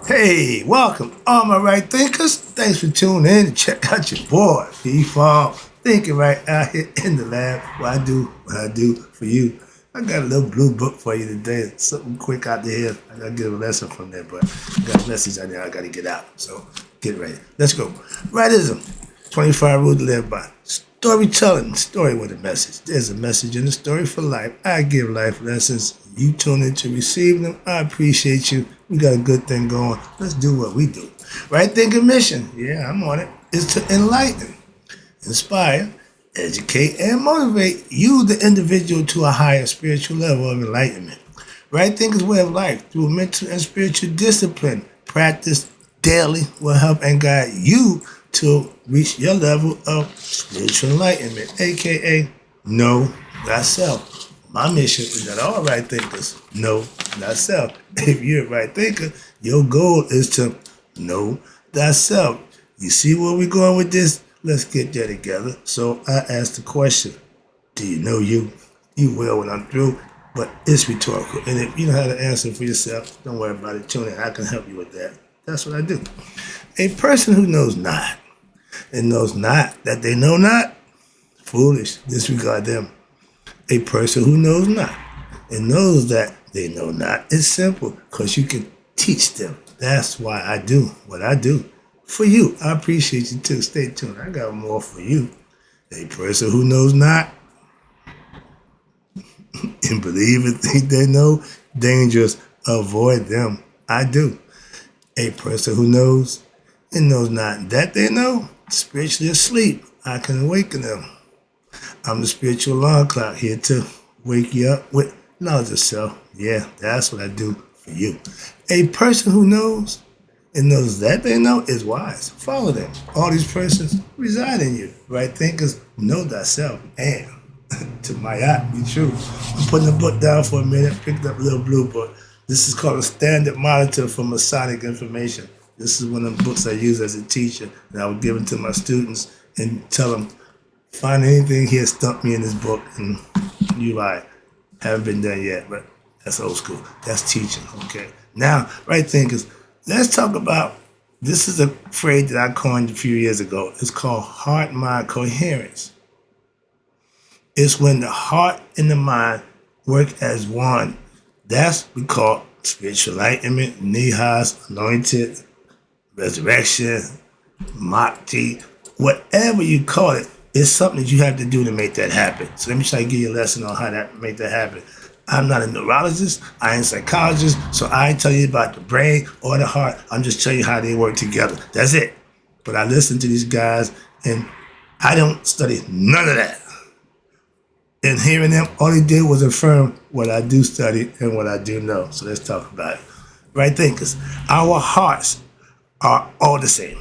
Hey, welcome, all my right thinkers. Thanks for tuning in and check out your boy, B-Fall, thinking right out here in the lab. What I do for you. I got a little blue book for you today. Something quick out there. I gotta get a lesson from there, but I got a message out there I gotta get out. So get ready. Let's go. Rightism. 25 rules to live by. Storytelling, story with a message. There's a message in the story for life. I give life lessons. You tune in to receive them. I appreciate you. We got a good thing going. Let's do what we do. Right thinking mission, yeah, I'm on it, is to enlighten, inspire, educate, and motivate you, the individual, to a higher spiritual level of enlightenment. Right thinking's way of life through mental and spiritual discipline. Practice daily will help and guide you to reach your level of spiritual enlightenment, aka know thyself. My mission is that all right thinkers know thyself. If you're a right thinker, your goal is to know thyself. You see where we're going with this? Let's get there together. So I asked the question, do you know you? You will when I'm through, but it's rhetorical. And if you don't have the answer for yourself, don't worry about it. Tune in. I can help you with that. That's what I do. A person who knows not and knows not that they know not, foolish, disregard them. A person who knows not and knows that they know not is simple because you can teach them. That's why I do what I do. For you, I appreciate you too. Stay tuned. I got more for you. A person who knows not and believe and think they know, dangerous, avoid them. I do. A person who knows and knows not that they know, spiritually asleep, I can awaken them. I'm the spiritual alarm clock here to wake you up with knowledge of self. Yeah, that's what I do for you. A person who knows and knows that they know is wise. Follow them. All these persons reside in you. Right thinkers know thyself. And to my eye, be true. I'm putting the book down for a minute, picked up a little blue book. This is called a standard monitor for Masonic information. This is one of the books I use as a teacher, and I would give it to my students and tell them, find anything here, stump me in this book, and you lie. Haven't been done yet, but that's old school. That's teaching, okay? Now, right thinkers, let's talk about, this is a phrase that I coined a few years ago. It's called heart-mind coherence. It's when the heart and the mind work as one. That's what we call spiritual enlightenment, nihas, anointed, resurrection, mukti, whatever you call it. It's something that you have to do to make that happen. So let me try to give you a lesson on how to make that happen. I'm not a neurologist, I ain't a psychologist, so I ain't tell you about the brain or the heart. I'm just telling you how they work together. That's it. But I listen to these guys and I don't study none of that. And hearing them, all he did was affirm what I do study and what I do know. So let's talk about it. Right thinkers, our hearts are all the same.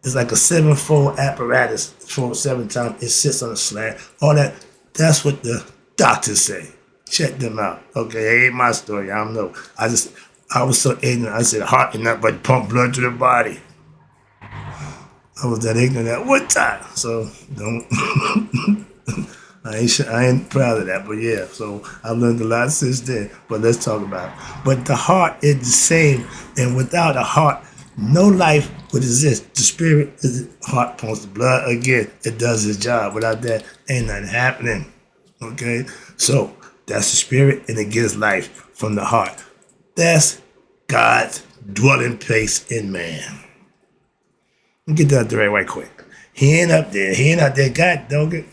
It's like a sevenfold apparatus, 7 times. It sits on a slant. All that, that's what the doctors say. Check them out. Okay, it ain't my story. I don't know. I was so ignorant. I said, heart is not but pump blood to the body. I was that ignorant at one time. So don't. I ain't proud of that, but yeah. So I've learned a lot since then. But let's talk about it. But the heart is the same, and without a heart, no life would exist. The spirit is the heart pumps the blood again. It does its job. Without that, ain't nothing happening. Okay? So that's the spirit, and it gives life from the heart. That's God's dwelling place in man. Let me get that right quick. He ain't up there. He ain't out there. God, don't get.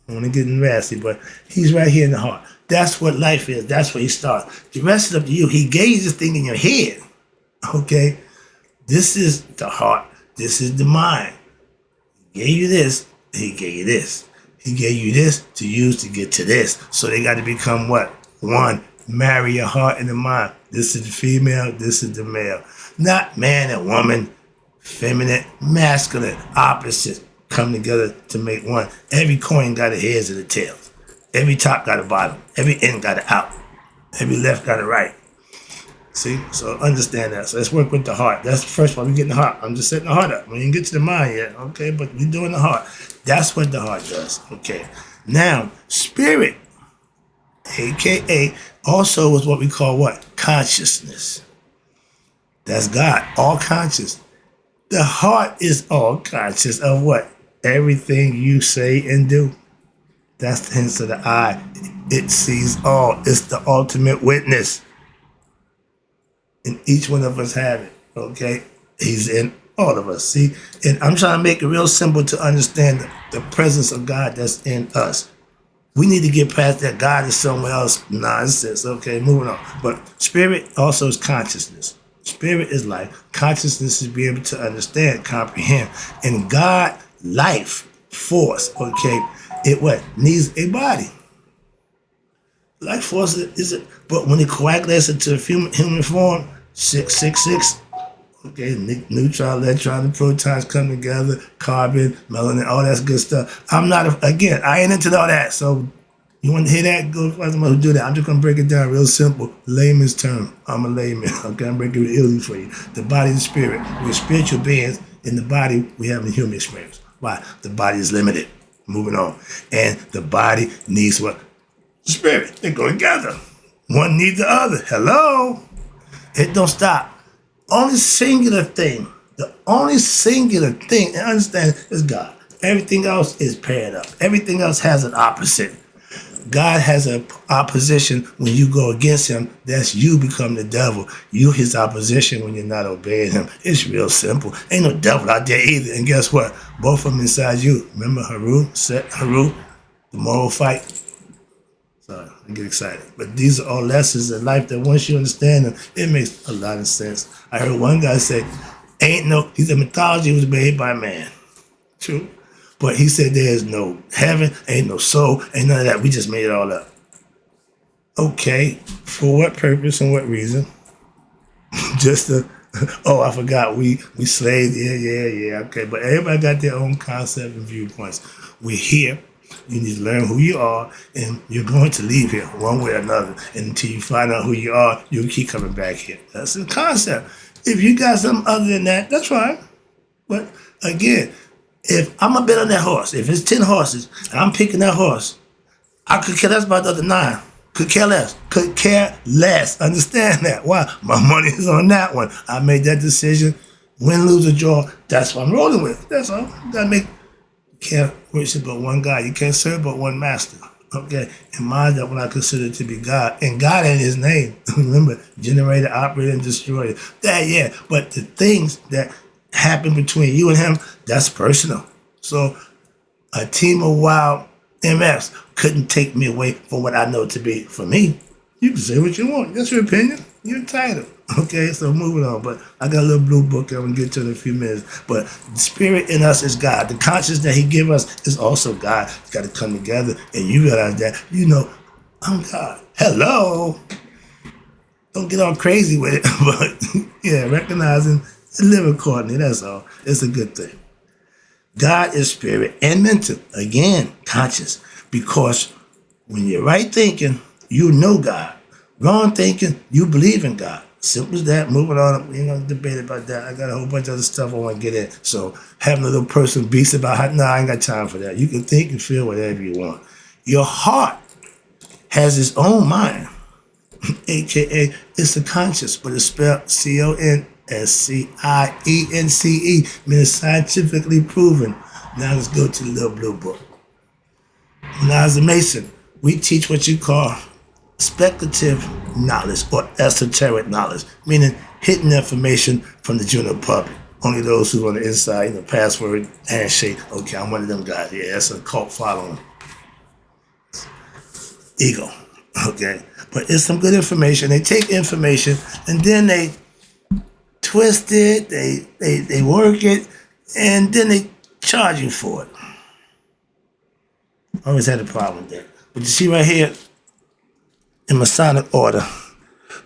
I want to get nasty, but he's right here in the heart. That's what life is. That's where he starts. The rest is up to you. He gave you this thing in your head. Okay? This is the heart. This is the mind. He gave you this. He gave you this. He gave you this to use to get to this. So they got to become what? One. Marry your heart and the mind. This is the female. This is the male. Not man and woman. Feminine, masculine, opposites come together to make one. Every coin got a heads and a tails. Every top got a bottom. Every in got an out. Every left got a right. See? So understand that. So let's work with the heart. That's the first one. We get in the heart. I'm just setting the heart up. We didn't get to the mind yet. Okay? But we're doing the heart. That's what the heart does. Okay. Now, spirit, aka, also is what we call what? Consciousness. That's God, all conscious. The heart is all conscious of what? Everything you say and do. That's the hint of the eye. It sees all. It's the ultimate witness. And each one of us have it. Okay? He's in all of us. See? And I'm trying to make it real simple to understand the presence of God that's in us. We need to get past that God is somewhere else nonsense. Okay, moving on. But spirit also is consciousness. Spirit is life. Consciousness is being able to understand, comprehend. And God, life, force, okay, it what? Needs a body. Life force is it, but when it coagulates into human form, 666, okay, neutron, electron, and protons come together, carbon, melanin, all that good stuff. I'm not, again, I ain't into all that. So you want to hear that? Go find somebody who do that. I'm just going to break it down real simple. Layman's term. I'm a layman. Okay, I'm breaking it easy for you. The body and the spirit. We're spiritual beings. In the body, we have a human experience. Why? The body is limited. Moving on. And the body needs what? Spirit. They go together. One needs the other. Hello? It don't stop. Only singular thing, the only singular thing, and understand, is God. Everything else is paired up. Everything else has an opposite. God has an opposition when you go against him. That's you become the devil. You his opposition when you're not obeying him. It's real simple. Ain't no devil out there either. And guess what? Both of them inside you. Remember Haru, the moral fight? Sorry, I get excited. But these are all lessons in life that once you understand them, it makes a lot of sense. I heard one guy say, he said mythology was made by man. True. But he said there's no heaven, ain't no soul, ain't none of that. We just made it all up. Okay, for what purpose and what reason? Just to, oh, I forgot, we slaves, yeah. Okay, but everybody got their own concept and viewpoints. We're here. You need to learn who you are, and you're going to leave here one way or another. And until you find out who you are, you'll keep coming back here. That's the concept. If you got something other than that, that's fine. But again, if I'm a bet on that horse, if it's 10 horses and I'm picking that horse, I could care less about the other 9. Could care less. Could care less. Understand that. Why? My money is on that one. I made that decision. Win, lose, or draw. That's what I'm rolling with. That's all. You gotta make. You can't worship but one God. You can't serve but one master. Okay. In mind that what I consider to be God. And God ain't his name. Remember, generator, operator, and destroyer. That, yeah. But the things that happen between you and him, that's personal. So a team of wild MFs couldn't take me away from what I know to be for me. You can say what you want. That's your opinion. You're entitled. Okay, so moving on. But I got a little blue book I'm going to get to in a few minutes. But the spirit in us is God. The conscience that he give us is also God. It's got to come together. And you realize that, I'm God. Hello. Don't get all crazy with it. But yeah, recognizing and live accordingly. That's all. It's a good thing. God is spirit and mental. Again, conscious. Because when you're right thinking, you know God. Wrong thinking, you believe in God. Simple as that. Moving on. We're going to debate about that. I got a whole bunch of other stuff I want to get in. So having a little personal beast about how, I ain't got time for that. You can think and feel whatever you want. Your heart has its own mind. AKA, it's the conscious, but it's spelled CONSCIENCE, meaning scientifically proven. Now let's go to the little blue book. When I was a Mason, we teach what you call speculative knowledge or esoteric knowledge, meaning hidden information from the general public. Only those who are on the inside, password, handshake. Okay, I'm one of them guys. Yeah, that's a cult following. Ego. Okay, but it's some good information. They take information and then they twist it, they work it, and then they charge you for it. I always had a problem with that. But you see right here, in Masonic order,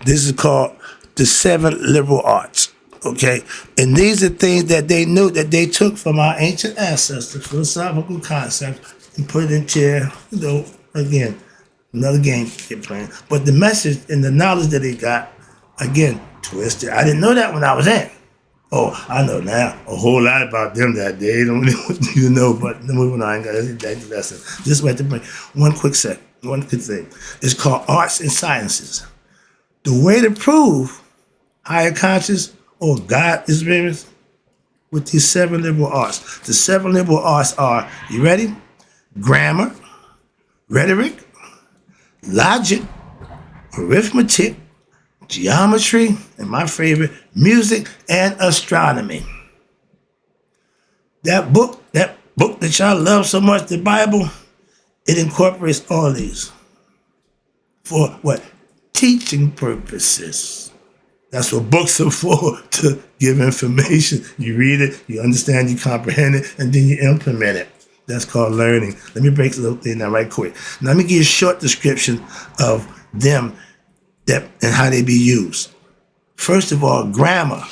this is called the 7 liberal arts. Okay, and these are things that they knew that they took from our ancient ancestors, philosophical concepts, and put it into, again, another game they're playing. But the message and the knowledge that they got, again, twisted. I didn't know that when I was in. Oh, I know now a whole lot about them that day. Don't know, but moving on, I ain't got that lesson. Just wait to bring one quick thing. It's called arts and sciences. The way to prove higher conscious or God experience with these 7 liberal arts. The 7 liberal arts are, you ready? Grammar, rhetoric, logic, arithmetic, geometry, and my favorite, music and astronomy. That book that y'all love so much, the Bible, it incorporates all these for what? Teaching purposes. That's what books are for, to give information. You read it, you understand, you comprehend it, and then you implement it. That's called learning. Let me break a little thing down right quick. Now, let me give you a short description of them and how they be used. First of all, grammar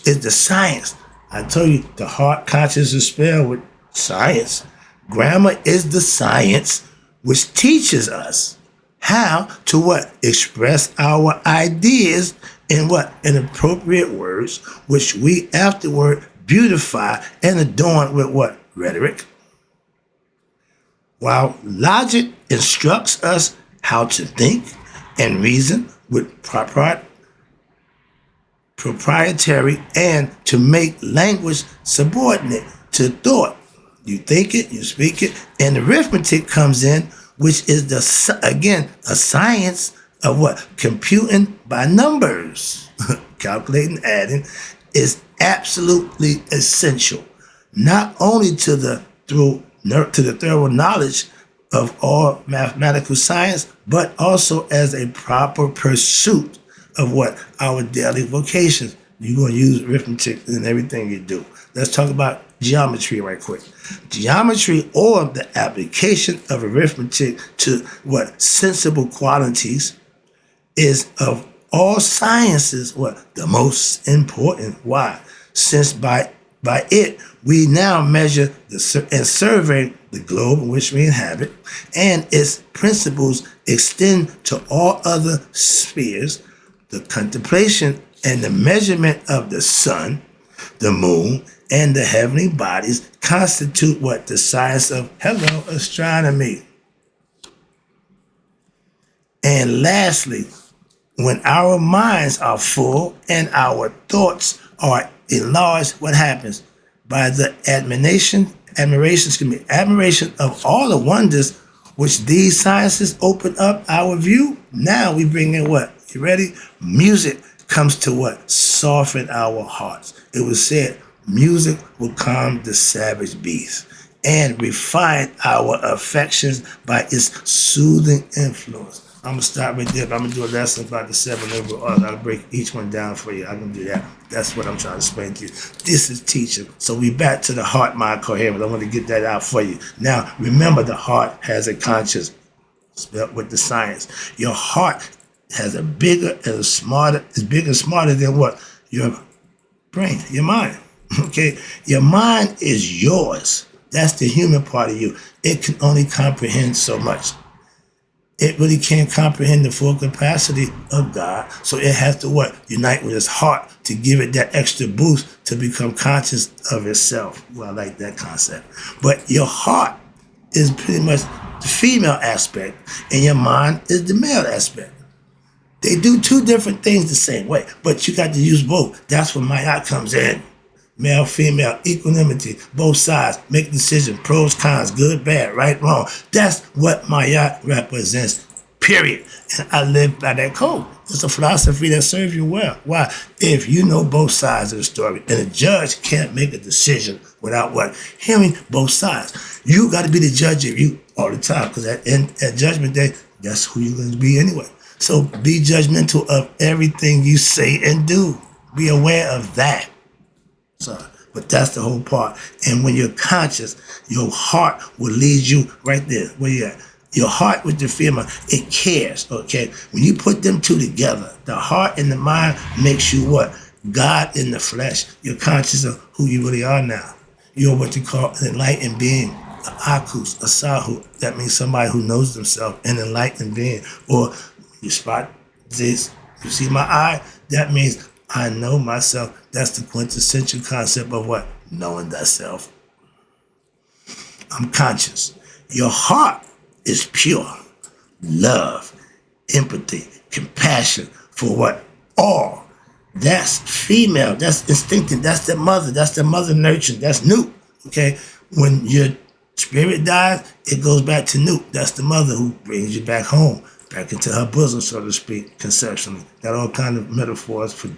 is the science. I told you the heart conscious is spelled with science. Grammar is the science which teaches us how to what? Express our ideas in what? In appropriate words, which we afterward beautify and adorn with what? Rhetoric. While logic instructs us how to think and reason with proprietary and to make language subordinate to thought. You think it, you speak it, and arithmetic comes in, which is again a science of what? Computing by numbers. Calculating, adding is absolutely essential, not only to the thorough knowledge of all mathematical science, but also as a proper pursuit of what? Our daily vocations. You're going to use arithmetic in everything you do. Let's talk about geometry right quick. Geometry, or the application of arithmetic to what? Sensible qualities, is of all sciences what? The most important. Why? Since by it we now measure and survey the globe in which we inhabit, and its principles extend to all other spheres. The contemplation and the measurement of the sun, the moon, and the heavenly bodies constitute what? The science of astronomy. And lastly, when our minds are full and our thoughts are enlarged, what happens? By the admiration of all the wonders which these sciences open up our view, now we bring in what? You ready? Music comes to what? Soften our hearts. It was said, music will calm the savage beast and refine our affections by its soothing influence. I'm going to stop right there, but I'm going to do a lesson about the 7 liberal arts. I'll break each one down for you. I can do that. That's what I'm trying to explain to you. This is teaching. So we back to the heart, mind, coherence. I want to get that out for you. Now, remember, the heart has a conscience, spelled with the science. Your heart has a bigger and smarter, is bigger and smarter than what? Your brain, your mind. Okay? Your mind is yours. That's the human part of you. It can only comprehend so much. It really can't comprehend the full capacity of God. So it has to what? Unite with its heart to give it that extra boost to become conscious of itself. Well, I like that concept. But your heart is pretty much the female aspect, and your mind is the male aspect. They do 2 different things the same way, but you got to use both. That's where Maya comes in. Male, female, equanimity, both sides, make decisions, pros, cons, good, bad, right, wrong. That's what Maya represents, period. And I live by that code. It's a philosophy that serves you well. Why? If you know both sides of the story, and a judge can't make a decision without what? Hearing both sides. You got to be the judge of you all the time, because at Judgment Day, that's who you're going to be anyway. So be judgmental of everything you say and do. Be aware of that. So, but that's the whole part. And when you're conscious, your heart will lead you right there. Where you at? Your heart with the female, it cares, okay? When you put them 2 together, the heart and the mind makes you what? God in the flesh. You're conscious of who you really are now. You're what you call an enlightened being, an akus, a sahu. That means somebody who knows themselves, an enlightened being. Or you spot this, you see my eye? That means I know myself. That's the quintessential concept of what? Knowing thyself. I'm conscious. Your heart is pure. Love, empathy, compassion for what? All. That's female. That's instinctive. That's the mother. That's the mother nurturing. That's Newt. Okay? When your spirit dies, it goes back to Newt. That's the mother who brings you back home, back into her bosom, so to speak, conceptually. Got all kind of metaphors for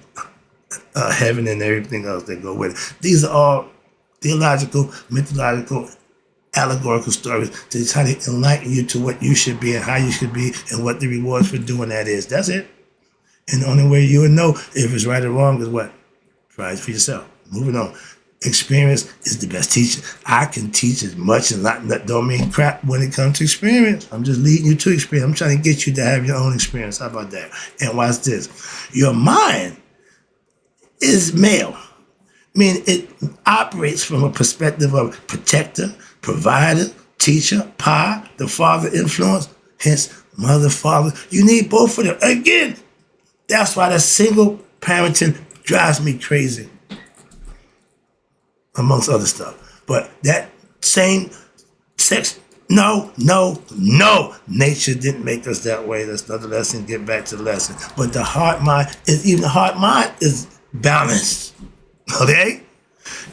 heaven and everything else that go with it. These are all theological, mythological, allegorical stories to try to enlighten you to what you should be and how you should be and what the rewards for doing that is. That's it. And the only way you would know if it's right or wrong is what? Try it for yourself. Moving on. Experience is the best teacher. I can teach as much and that don't mean crap when it comes to experience. I'm just leading you to experience. I'm trying to get you to have your own experience. How about that? And watch this. Your mind is male. I mean, it operates from a perspective of protector, provider, teacher, pa, the father influence, hence mother, father. You need both of them. Again, that's why the single parenting drives me crazy, amongst other stuff. But that same sex, no. Nature didn't make us that way. That's another lesson. Get back to the lesson. But the heart mind is balanced. Okay?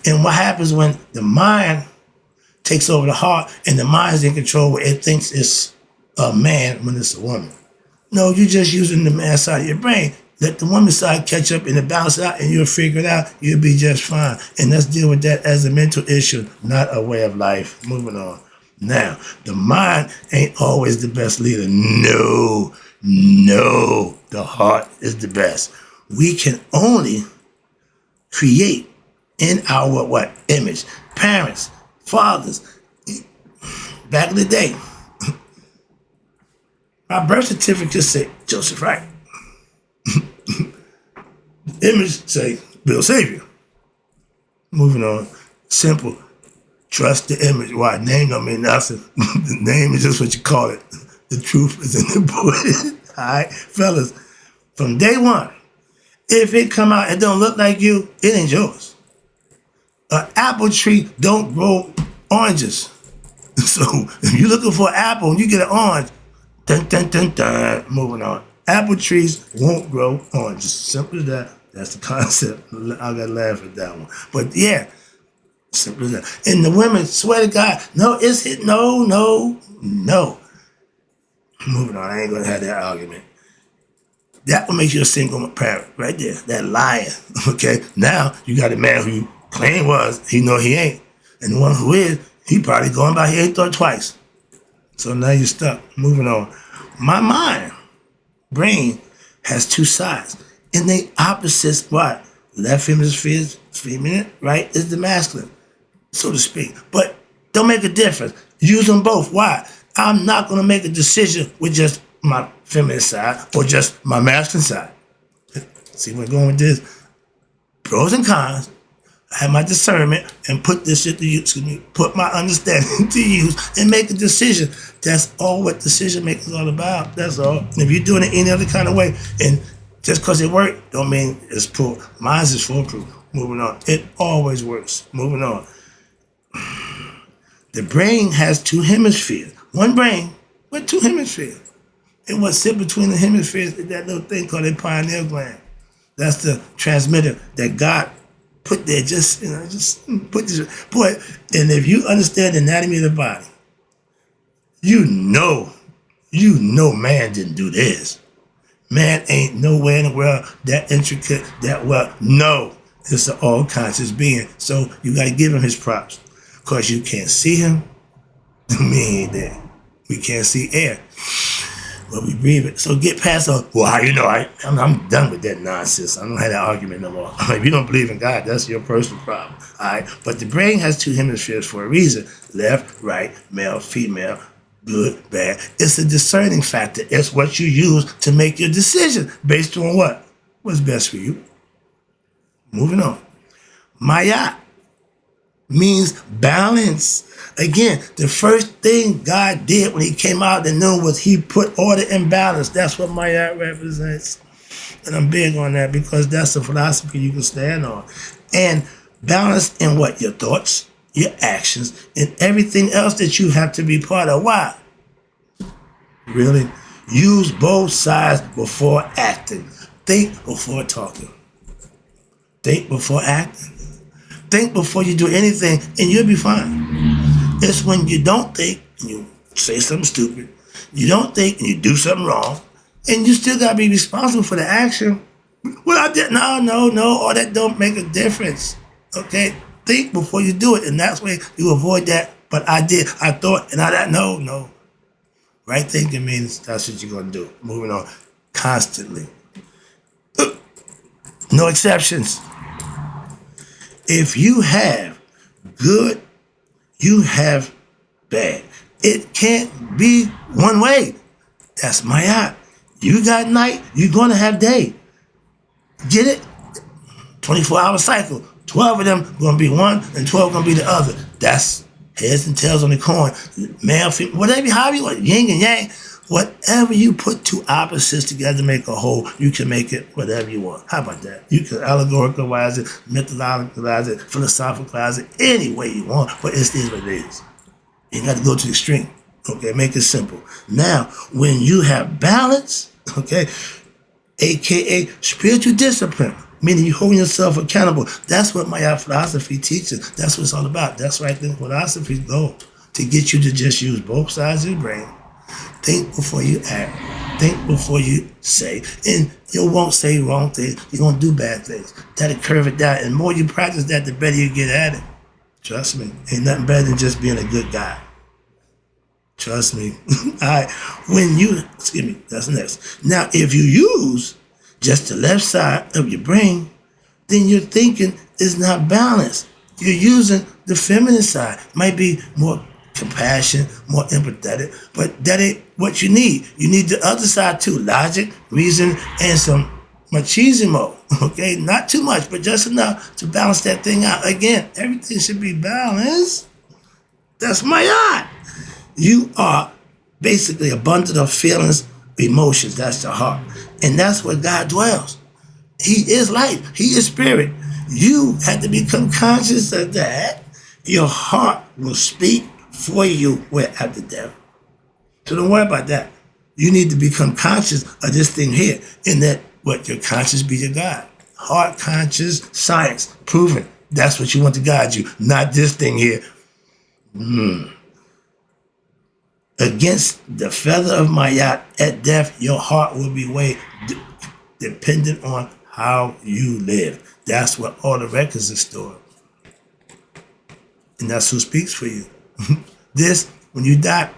And what happens when the mind takes over the heart and the mind is in control where it thinks it's a man when it's a woman? No, you're just using the man side of your brain. Let the woman side catch up and balance it out and you'll figure it out. You'll be just fine. And let's deal with that as a mental issue, not a way of life. Moving on. Now, the mind ain't always the best leader. No. The heart is the best. We can only create in our what? Image. Parents, fathers. Back in the day, my birth certificate said Joseph Wright. The image say Bill Savior. Moving on. Simple. Trust the image. Why? Name don't mean nothing. The name is just what you call it. The truth is in the book. All right, fellas. From day one, if it come out and don't look like you, it ain't yours. An apple tree don't grow oranges. So if you're looking for an apple and you get an orange, dun. Moving on. Apple trees won't grow oranges. Simple as that. That's the concept. I gotta laugh at that one. But yeah, simple as that. And the women, swear to God, no, it's it. No. Moving on. I ain't gonna have that argument. That will make you a single parent right there. That lying. Okay. Now you got a man who claim was, he know he ain't. And the one who is, he probably going by he ain't thought twice. So now you're stuck. Moving on. My brain has two sides. And they opposites what? Left hemisphere is feminine, right is the masculine, so to speak. But don't make a difference. Use them both. Why? I'm not going to make a decision with just my feminine side or just my masculine side. See where I'm going with this? Pros and cons. I have my discernment and put this shit to use, put my understanding to use and make a decision. That's all what decision making is all about. That's all. And if you're doing it any other kind of way, and just because it worked, don't mean it's proof. Mine is foolproof. Moving on. It always works. Moving on. The brain has two hemispheres. One brain, but two hemispheres. And what sits between the hemispheres is that little thing called a pineal gland. That's the transmitter that God put there. Just put this. Boy, and if you understand the anatomy of the body, you know man didn't do this. Man ain't nowhere in the world that intricate, that well. No, it's an all-conscious being. So you got to give him his props. Because you can't see him, me ain't there. We can't see air, but we breathe it. So get past all, well, how you know? I'm done with that nonsense. I don't have that argument no more. If you don't believe in God, that's your personal problem. All right? But the brain has two hemispheres for a reason. Left, right, male, female, good, bad. It's a discerning factor. It's what you use to make your decision based on what? What's best for you. Moving on. Maya means balance. Again, the first thing God did when he came out of the noon was he put order and balance. That's what Maya represents. And I'm big on that because that's a philosophy you can stand on. And balance in what? Your thoughts, your actions, and everything else that you have to be part of. Why? Really? Use both sides before acting. Think before talking. Think before acting. Think before you do anything, and you'll be fine. It's when you don't think and you say something stupid, you don't think and you do something wrong, and you still gotta be responsible for the action. Well, I did no, all that don't make a difference. Okay? Think before you do it, and that's why you avoid that. But I did, I thought, and I that no. Right thinking means that's what you're gonna do. Moving on. Constantly. No exceptions. If you have good, you have bad. It can't be one way. That's my art. You got night, you're gonna have day. Get it? 24-hour cycle. 12 of them gonna be one and 12 gonna be the other. That's heads and tails on the coin. Male, female, whatever, however you want, yin and yang. Whatever you put two opposites together to make a whole, you can make it whatever you want. How about that? You can allegoricalize it, mythologicalize it, philosophicalize it, any way you want, but it is what it is. You got to go to the extreme. Okay, make it simple. Now, when you have balance, okay, aka spiritual discipline, meaning you holding yourself accountable. That's what my philosophy teaches. That's what it's all about. That's right. The philosophy's goal to get you to just use both sides of your brain. Think before you act. Think before you say. And you won't say wrong things. You won't do bad things. That'll curve it down. And the more you practice that, the better you get at it. Trust me. Ain't nothing better than just being a good guy. Trust me. All right. That's next. Now, if you use just the left side of your brain, then your thinking is not balanced. You're using the feminine side. Might be more compassion, more empathetic, but that ain't what you need. You need the other side too. Logic, reason, and some machismo. Okay? Not too much, but just enough to balance that thing out. Again, everything should be balanced. That's my art. You are basically a bundle of feelings, emotions. That's the heart. And that's where God dwells. He is life. He is spirit. You have to become conscious of that. Your heart will speak for you after death. So don't worry about that. You need to become conscious of this thing here. And that what your conscience be your God. Heart conscious science. Proven. That's what you want to guide you. Not this thing here. Against the feather of my yacht at death, your heart will be weighed dependent on how you live. That's where all the records are stored. And that's who speaks for you. This, when you die,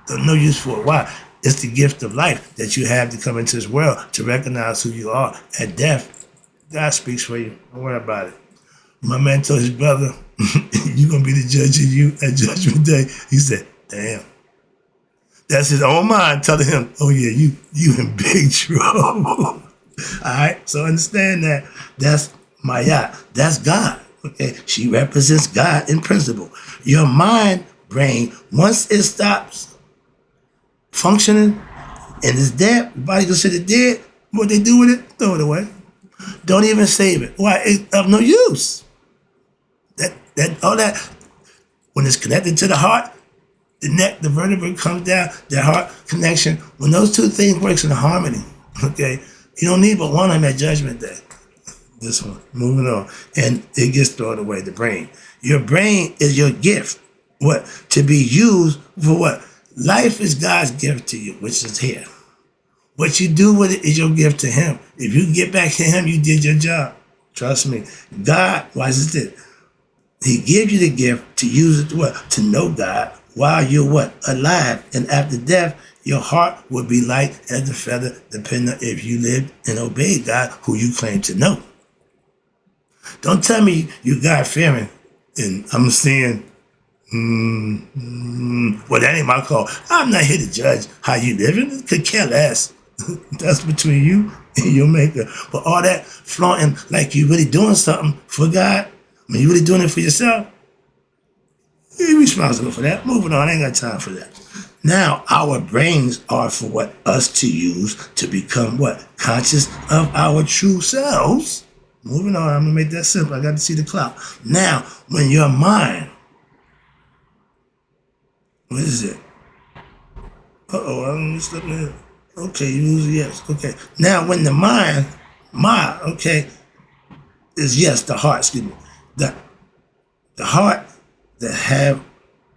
there's no use for it. Why? It's the gift of life that you have to come into this world to recognize who you are. At death, God speaks for you. Don't worry about it. My man told his brother, you're going to be the judge of you at Judgment Day. He said, damn. That's his own mind telling him, oh yeah, you in big trouble. All right, so understand that. That's Maya. That's God. Okay, she represents God in principle. Your mind, brain, once it stops functioning and is dead, the body considered dead, what they do with it? Throw it away. Don't even save it. Why? It's of no use. All that, when it's connected to the heart, the neck, the vertebra comes down, the heart connection. When those two things works in harmony, okay, you don't need but one of them at Judgment Day. This one, moving on. And it gets thrown away, the brain. Your brain is your gift. What? To be used for what? Life is God's gift to you, which is here. What you do with it is your gift to him. If you get back to him, you did your job. Trust me. God, why is it this? He gives you the gift to use it to what? To know God while you're what? Alive. And after death, your heart will be light as a feather, depending on if you lived and obeyed God, who you claim to know. Don't tell me you God-fearing and I'm saying, well, that ain't my call. I'm not here to judge how you living. Could care less. That's between you and your maker. But all that flaunting like you really doing something for God, when you really doing it for yourself, you're responsible for that. Moving on, I ain't got time for that. Now, our brains are for what? Us to use to become what? Conscious of our true selves. Moving on, I'm going to make that simple. I got to see the clock. Now, when your mind, what is it? I'm just looking at it. Okay, you lose a yes. Okay. Now, when the mind, okay, is, yes, the heart, excuse me. The heart that have,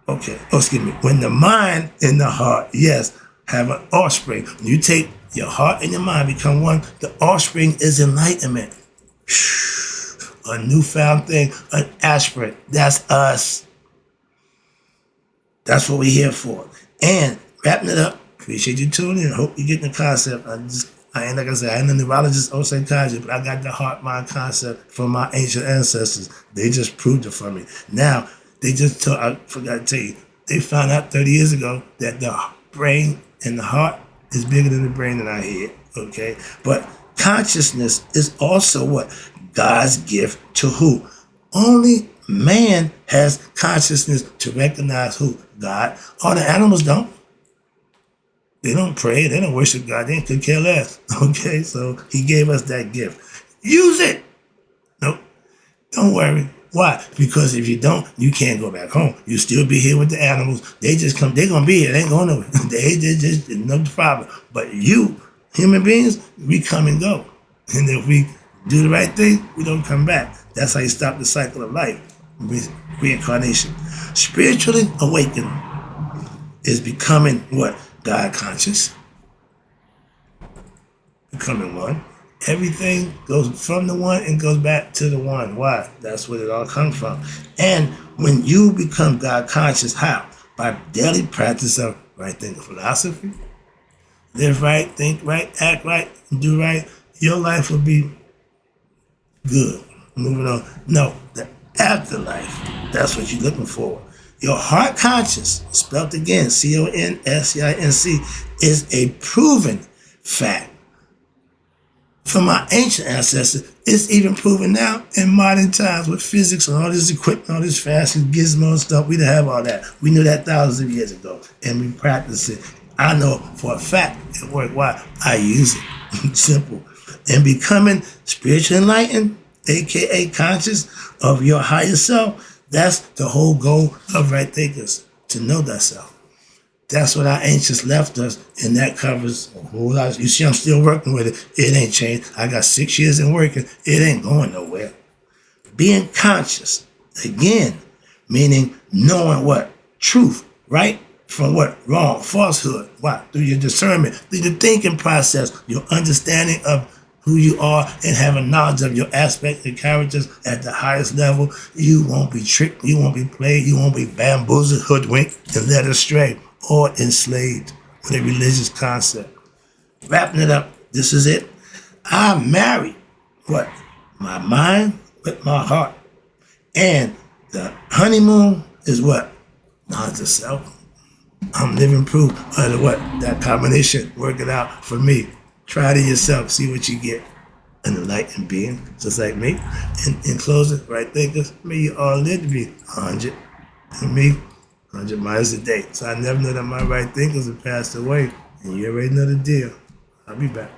okay, oh, excuse me. When the mind and the heart, yes, have an offspring. When you take your heart and your mind become one, the offspring is enlightenment. A newfound thing, an aspirant. That's us. That's what we're here for. And wrapping it up, appreciate you tuning in. Hope you're getting the concept. I ain't, like I said, I ain't a neurologist or psychologist, but I got the heart mind concept from my ancient ancestors. They just proved it for me. Now, they just told, I forgot to tell you, they found out 30 years ago that the brain and the heart is bigger than the brain in our head, okay? But consciousness is also what? God's gift to who? Only man has consciousness to recognize who? God. All the animals don't. They don't pray. They don't worship God. They could care less. Okay, so he gave us that gift. Use it. Nope. Don't worry. Why? Because if you don't, you can't go back home. You still be here with the animals. They just come. They're gonna be here. They ain't going nowhere. They just no problem. But you, human beings, we come and go. And if we do the right thing, we don't come back. That's how you stop the cycle of life. Reincarnation. Spiritually awakened is becoming what? God conscious. Becoming one. Everything goes from the one and goes back to the one. Why? That's where it all comes from. And when you become God conscious, how? By daily practice of right thinking philosophy. Live right, think right, act right, do right. Your life will be good. Moving on. No, the afterlife. That's what you're looking for. Your heart conscious, spelled again, CONSCINC, is a proven fact. From our ancient ancestors, it's even proven now in modern times with physics and all this equipment, all this fancy gizmo stuff. We didn't have all that. We knew that thousands of years ago, and we practice it. I know for a fact it worked. Why? I use it. Simple. And becoming spiritually enlightened, aka conscious of your higher self, that's the whole goal of right thinkers, to know thyself. That's what our ancients left us, and that covers a whole lot. You see, I'm still working with it. It ain't changed. I got 6 years in working. It ain't going nowhere. Being conscious, again, meaning knowing what? Truth, right? From what? Wrong, falsehood. Why? Through your discernment, through the thinking process, your understanding of who you are, and having knowledge of your aspect and characters at the highest level. You won't be tricked, you won't be played, you won't be bamboozled, hoodwinked, and led astray, or enslaved with a religious concept. Wrapping it up, this is it. I married what? My mind with my heart. And the honeymoon is what? Knowledge of self. I'm living proof of the what? That combination working out for me. Try it yourself, see what you get. An enlightened being, just like me. In closing, right thinkers, may you all live to be 100. And me, 100 miles a day. So I never know that my right thinkers have passed away. And you already know the deal. I'll be back.